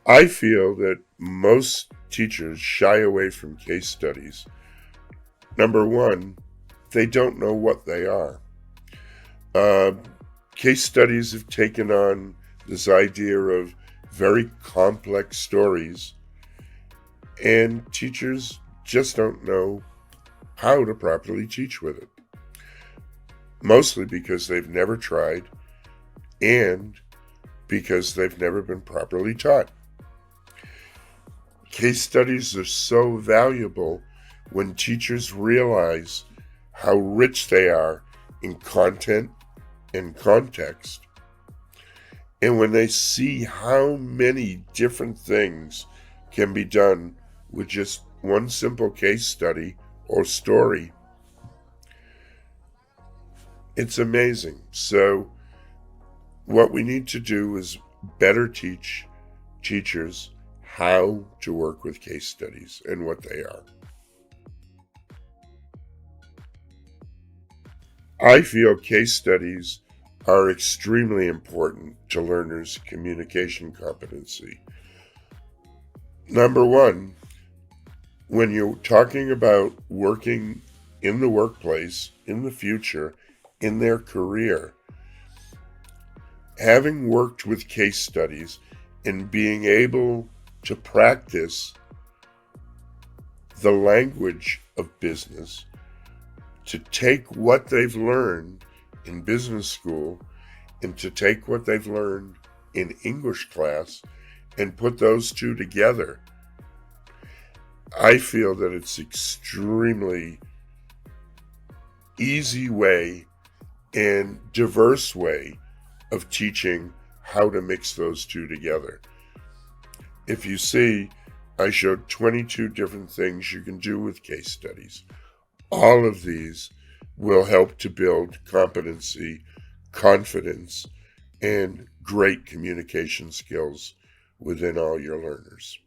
I feel that most teachers shy away from case studies. Number one, they don't know what they are. Uh, Case studies have taken on this idea of very complex stories, and teachers just don't know how to properly teach with it. Mostly because they've never tried and because they've never been properly taught. Case studies are so valuable when teachers realize how rich they are in content and context, and when they see how many different things can be done with just one simple case study or story. It's amazing. So what we need to do is better teach teachers how to work with case studies and what they are. I feel case studies are extremely important to learners' communication competency. Number one, when you're talking about working in the workplace, in the future, in their career, having worked with case studies and being able to practice the language of business, to take what they've learned in business school and to take what they've learned in English class and put those two together, I feel that it's extremely easy way and diverse way of teaching how to mix those two together. If you see, I showed 22 different things you can do with case studies. All of these will help to build competency, confidence, and great communication skills within all your learners.